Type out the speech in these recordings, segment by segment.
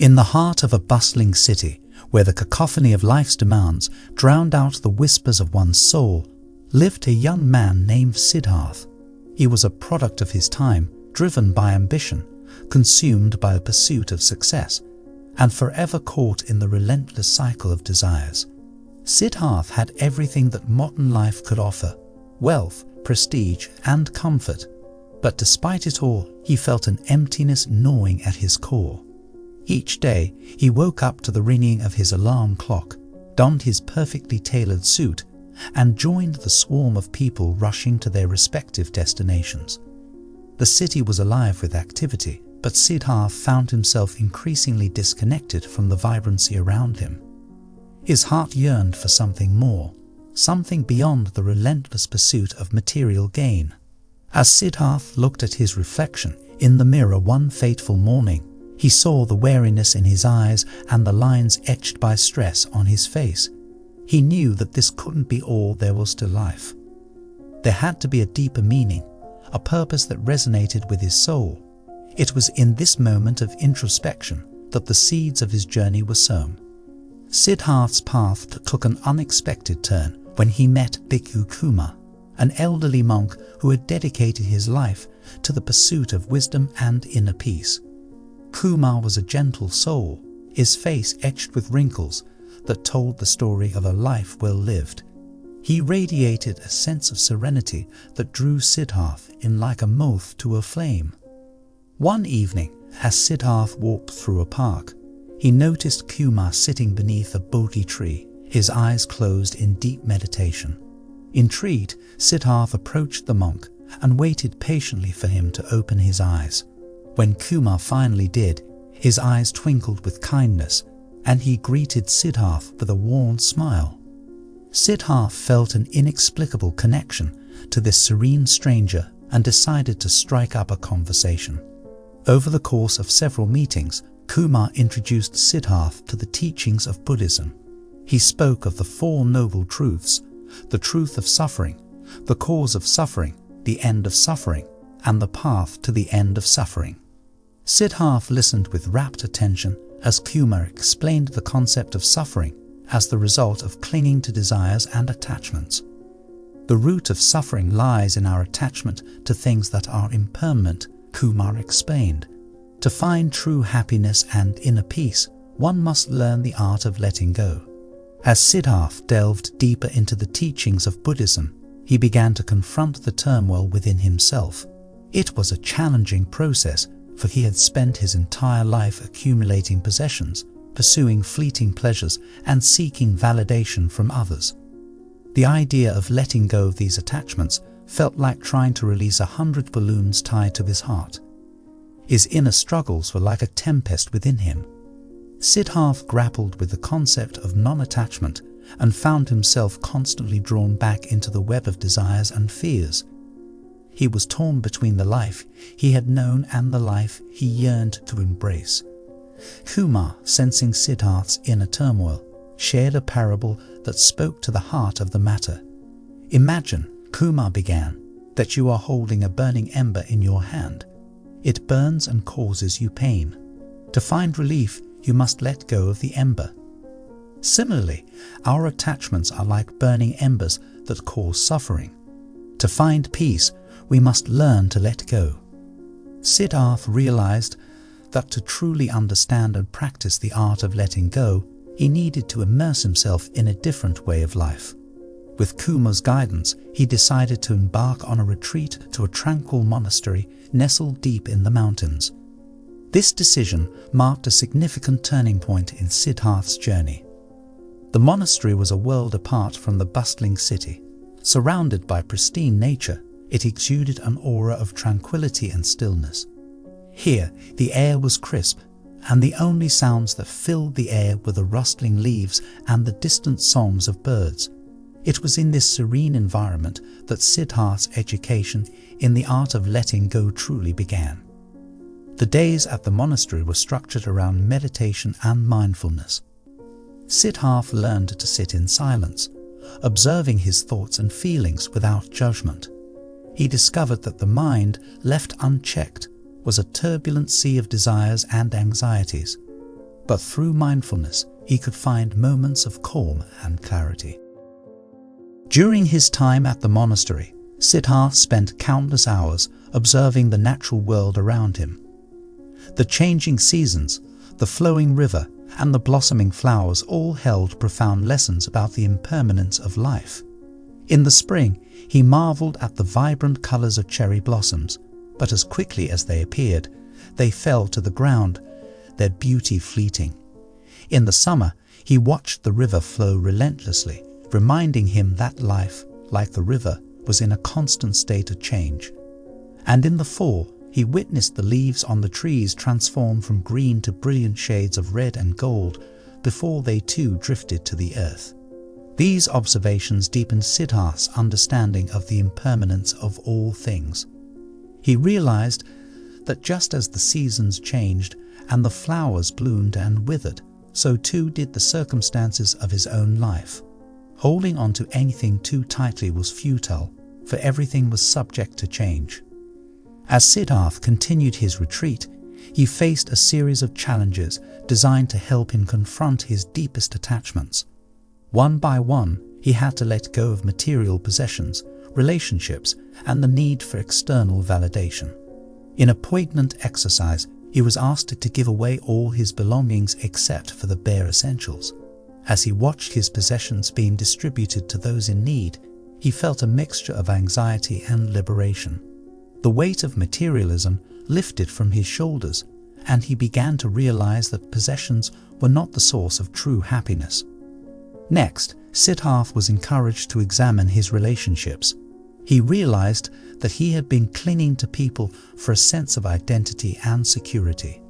In the heart of a bustling city, where the cacophony of life's demands drowned out the whispers of one's soul, lived a young man named Siddhartha. He was a product of his time, driven by ambition, consumed by the pursuit of success, and forever caught in the relentless cycle of desires. Siddhartha had everything that modern life could offer: wealth, prestige, and comfort. But despite it all, he felt an emptiness gnawing at his core. Each day, he woke up to the ringing of his alarm clock, donned his perfectly tailored suit, and joined the swarm of people rushing to their respective destinations. The city was alive with activity, but Siddhartha found himself increasingly disconnected from the vibrancy around him. His heart yearned for something more, something beyond the relentless pursuit of material gain. As Siddhartha looked at his reflection in the mirror one fateful morning, he saw the weariness in his eyes and the lines etched by stress on his face. He knew that this couldn't be all there was to life. There had to be a deeper meaning, a purpose that resonated with his soul. It was in this moment of introspection that the seeds of his journey were sown. Siddhartha's path took an unexpected turn when he met Bhikkhu Kumar, an elderly monk who had dedicated his life to the pursuit of wisdom and inner peace. Kumar was a gentle soul, his face etched with wrinkles that told the story of a life well lived. He radiated a sense of serenity that drew Siddhartha in like a moth to a flame. One evening, as Siddhartha walked through a park, he noticed Kumar sitting beneath a Bodhi tree, his eyes closed in deep meditation. Intrigued, Siddhartha approached the monk and waited patiently for him to open his eyes. When Kumar finally did, his eyes twinkled with kindness, and he greeted Siddhartha with a warm smile. Siddhartha felt an inexplicable connection to this serene stranger and decided to strike up a conversation. Over the course of several meetings, Kumar introduced Siddhartha to the teachings of Buddhism. He spoke of the Four Noble Truths: the truth of suffering, the cause of suffering, the end of suffering, and the path to the end of suffering. Siddhartha listened with rapt attention as Kumar explained the concept of suffering as the result of clinging to desires and attachments. The root of suffering lies in our attachment to things that are impermanent, Kumar explained. To find true happiness and inner peace, one must learn the art of letting go. As Siddhartha delved deeper into the teachings of Buddhism, he began to confront the turmoil within himself. It was a challenging process, for he had spent his entire life accumulating possessions, pursuing fleeting pleasures, and seeking validation from others. The idea of letting go of these attachments felt like trying to release 100 balloons tied to his heart. His inner struggles were like a tempest within him. Siddhartha grappled with the concept of non-attachment and found himself constantly drawn back into the web of desires and fears. He was torn between the life he had known and the life he yearned to embrace. Kumar, sensing Siddhartha's inner turmoil, shared a parable that spoke to the heart of the matter. Imagine, Kumar began, that you are holding a burning ember in your hand. It burns and causes you pain. To find relief, you must let go of the ember. Similarly, our attachments are like burning embers that cause suffering. To find peace, we must learn to let go. Siddhartha realized that to truly understand and practice the art of letting go, he needed to immerse himself in a different way of life. With Kumar's guidance, he decided to embark on a retreat to a tranquil monastery nestled deep in the mountains. This decision marked a significant turning point in Siddhartha's journey. The monastery was a world apart from the bustling city. Surrounded by pristine nature, it exuded an aura of tranquility and stillness. Here, the air was crisp, and the only sounds that filled the air were the rustling leaves and the distant songs of birds. It was in this serene environment that Siddhartha's education in the art of letting go truly began. The days at the monastery were structured around meditation and mindfulness. Siddhartha learned to sit in silence, observing his thoughts and feelings without judgment. He discovered that the mind, left unchecked, was a turbulent sea of desires and anxieties. but through mindfulness he could find moments of calm and clarity. During his time at the monastery, Siddhartha spent countless hours observing the natural world around him. The changing seasons, the flowing river, and the blossoming flowers all held profound lessons about the impermanence of life. In the spring, he marveled at the vibrant colors of cherry blossoms, but as quickly as they appeared, they fell to the ground, their beauty fleeting. In the summer, he watched the river flow relentlessly, reminding him that life, like the river, was in a constant state of change. And in the fall, he witnessed the leaves on the trees transform from green to brilliant shades of red and gold before they too drifted to the earth. These observations deepened Siddhartha's understanding of the impermanence of all things. He realized that just as the seasons changed and the flowers bloomed and withered, so too did the circumstances of his own life. Holding on to anything too tightly was futile, for everything was subject to change. As Siddhartha continued his retreat, he faced a series of challenges designed to help him confront his deepest attachments. One by one, he had to let go of material possessions, relationships, and the need for external validation. In a poignant exercise, he was asked to give away all his belongings except for the bare essentials. As he watched his possessions being distributed to those in need, he felt a mixture of anxiety and liberation. The weight of materialism lifted from his shoulders, and he began to realize that possessions were not the source of true happiness. Next, Siddhartha was encouraged to examine his relationships. He realized that he had been clinging to people for a sense of identity and security.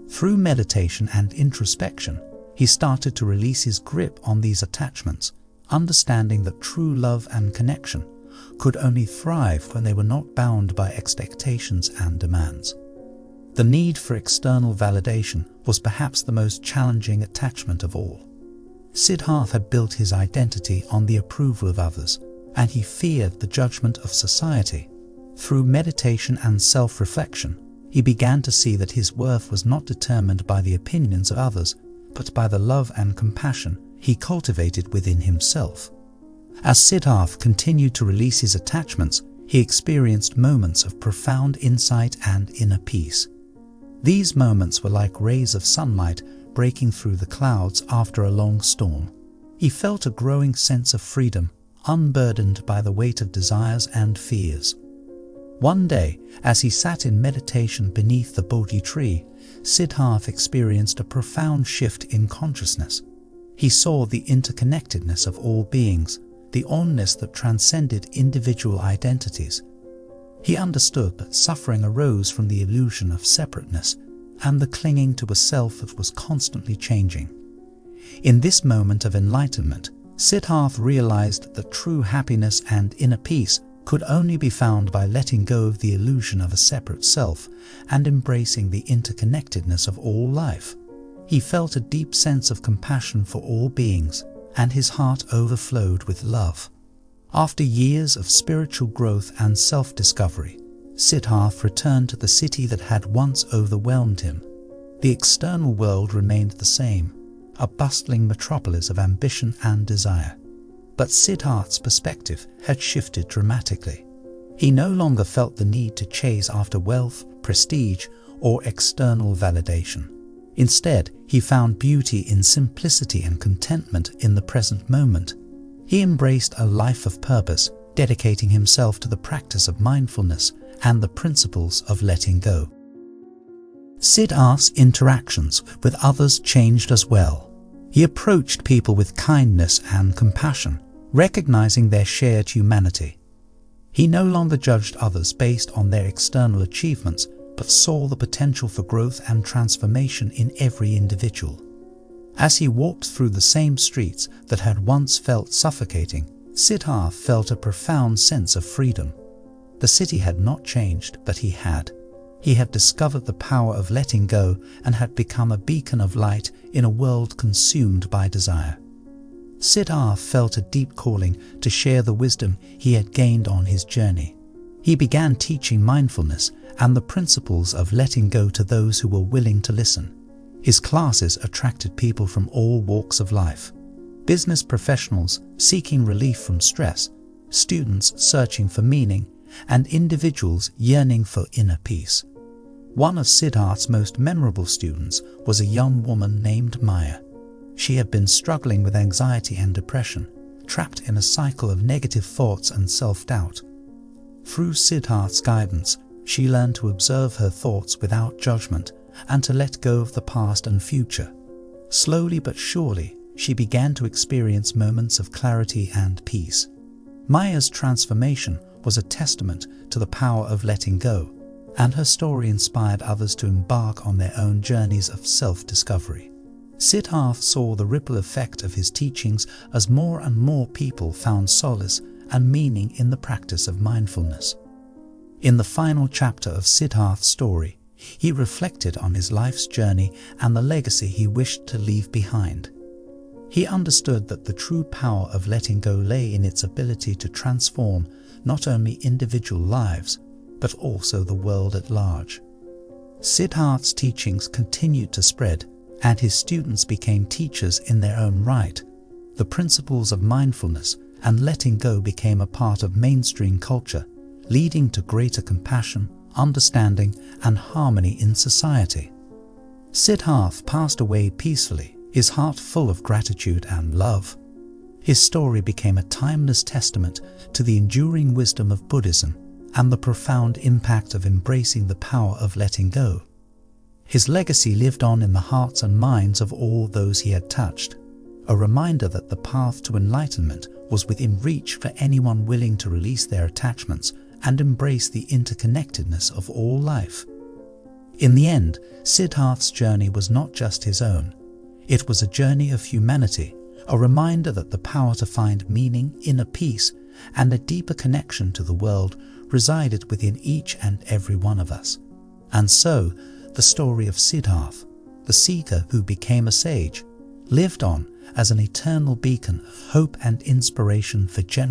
Through meditation and introspection, he started to release his grip on these attachments, understanding that true love and connection could only thrive when they were not bound by expectations and demands. The need for external validation was perhaps the most challenging attachment of all. Siddhartha had built his identity on the approval of others, and he feared the judgment of society. Through meditation and self-reflection, he began to see that his worth was not determined by the opinions of others, but by the love and compassion he cultivated within himself. As Siddhartha continued to release his attachments, he experienced moments of profound insight and inner peace. These moments were like rays of sunlight breaking through the clouds after a long storm. He felt a growing sense of freedom, unburdened by the weight of desires and fears. One day, as he sat in meditation beneath the Bodhi tree, Siddhartha experienced a profound shift in consciousness. He saw the interconnectedness of all beings, the oneness that transcended individual identities. He understood that suffering arose from the illusion of separateness and the clinging to a self that was constantly changing. In this moment of enlightenment, Siddhartha realized that true happiness and inner peace could only be found by letting go of the illusion of a separate self and embracing the interconnectedness of all life. He felt a deep sense of compassion for all beings, and his heart overflowed with love. After years of spiritual growth and self-discovery, Siddhartha returned to the city that had once overwhelmed him. The external world remained the same, a bustling metropolis of ambition and desire. But Siddhartha's perspective had shifted dramatically. He no longer felt the need to chase after wealth, prestige, or external validation. Instead, he found beauty in simplicity and contentment in the present moment. He embraced a life of purpose, dedicating himself to the practice of mindfulness and the principles of letting go. Siddhartha's interactions with others changed as well. He approached people with kindness and compassion, recognizing their shared humanity. He no longer judged others based on their external achievements, but saw the potential for growth and transformation in every individual. As he walked through the same streets that had once felt suffocating, Siddhartha felt a profound sense of freedom. The city had not changed, but he had. He had discovered the power of letting go and had become a beacon of light in a world consumed by desire. Siddhartha felt a deep calling to share the wisdom he had gained on his journey. He began teaching mindfulness and the principles of letting go to those who were willing to listen. His classes attracted people from all walks of life: business professionals seeking relief from stress, students searching for meaning, and individuals yearning for inner peace. One of Siddharth's most memorable students was a young woman named Maya. She had been struggling with anxiety and depression, trapped in a cycle of negative thoughts and self-doubt. Through Siddharth's guidance, she learned to observe her thoughts without judgment and to let go of the past and future. Slowly but surely, she began to experience moments of clarity and peace. Maya's transformation was a testament to the power of letting go, and her story inspired others to embark on their own journeys of self-discovery. Siddharth saw the ripple effect of his teachings as more and more people found solace and meaning in the practice of mindfulness. In the final chapter of Siddharth's story, he reflected on his life's journey and the legacy he wished to leave behind. He understood that the true power of letting go lay in its ability to transform not only individual lives, but also the world at large. Siddharth's teachings continued to spread, and his students became teachers in their own right. The principles of mindfulness and letting go became a part of mainstream culture, leading to greater compassion, understanding, and harmony in society. Siddharth passed away peacefully, his heart full of gratitude and love. His story became a timeless testament to the enduring wisdom of Buddhism and the profound impact of embracing the power of letting go. His legacy lived on in the hearts and minds of all those he had touched, a reminder that the path to enlightenment was within reach for anyone willing to release their attachments and embrace the interconnectedness of all life. In the end, Siddharth's journey was not just his own. It was a journey of humanity, a reminder that the power to find meaning, inner peace, and a deeper connection to the world resided within each and every one of us. And so, the story of Siddharth, the seeker who became a sage, lived on as an eternal beacon of hope and inspiration for generations.